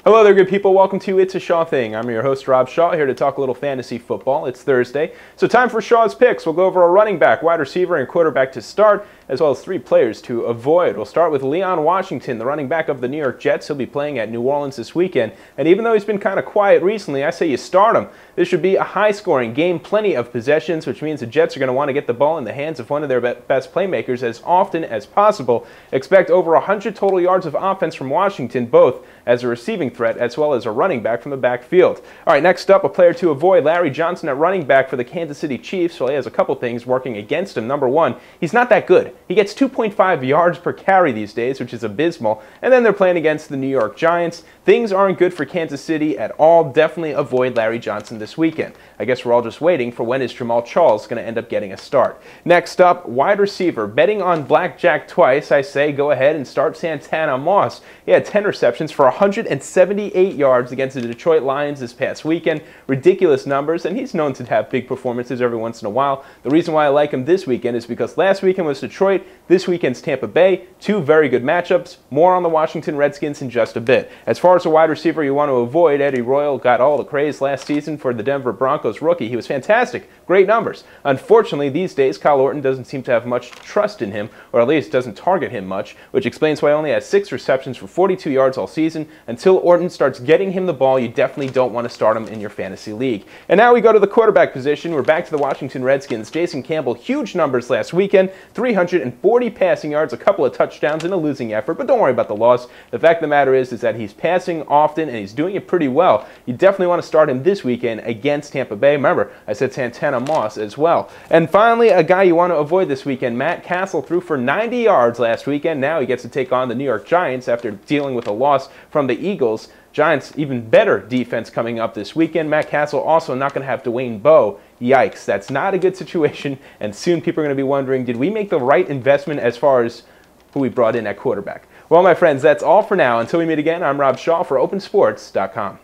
Hello there, good people. Welcome to It's a Shaw Thing. I'm your host, Rob Shaw, here to talk a little fantasy football. It's Thursday, so time for Shaw's picks. We'll go over a running back, wide receiver, and quarterback to start, as well as 3 players to avoid. We'll start with Leon Washington, the running back of the New York Jets. He'll be playing at New Orleans this weekend, and even though he's been kind of quiet recently, I say you start him. This should be a high-scoring game, plenty of possessions, which means the Jets are going to want to get the ball in the hands of one of their best playmakers as often as possible. Expect over 100 total yards of offense from Washington, both as a receiving threat as well as a running back from the backfield. All right, next up, a player to avoid, Larry Johnson at running back for the Kansas City Chiefs. Well, he has a couple things working against him. Number one, he's not that good. He gets 2.5 yards per carry these days, which is abysmal. And then they're playing against the New York Giants. Things aren't good for Kansas City at all. Definitely avoid Larry Johnson this weekend. I guess we're all just waiting for when is Jamal Charles going to end up getting a start. Next up, wide receiver. Betting on blackjack twice, I say go ahead and start Santana Moss. He had 10 receptions for 178 yards against the Detroit Lions this past weekend. Ridiculous numbers, and he's known to have big performances every once in a while. The reason why I like him this weekend is because last weekend was Detroit, this weekend's Tampa Bay. 2 very good matchups. More on the Washington Redskins in just a bit. As far as a wide receiver you want to avoid, Eddie Royal got all the praise last season for the Denver Broncos rookie. He was fantastic. Great numbers. Unfortunately, these days, Kyle Orton doesn't seem to have much trust in him, or at least doesn't target him much, which explains why he only has 6 receptions for 42 yards all season. Until Orton starts getting him the ball, you definitely don't want to start him in your fantasy league. And now we go to the quarterback position. We're back to the Washington Redskins. Jason Campbell, huge numbers last weekend, 340 passing yards, a couple of touchdowns in a losing effort, but don't worry about the loss. The fact of the matter is that he's passing often and he's doing it pretty well. You definitely want to start him this weekend against Tampa Bay. Remember, I said Santana Moss as well. And finally, a guy you want to avoid this weekend, Matt Castle threw for 90 yards last weekend. Now he gets to take on the New York Giants after dealing with a loss from the Eagles. Giants, even better defense coming up this weekend. Matt Castle also not going to have Dwayne Bowe. Yikes, that's not a good situation, and soon people are going to be wondering, did we make the right investment as far as who we brought in at quarterback? Well, my friends, that's all for now. Until we meet again, I'm Rob Shaw for OpenSports.com.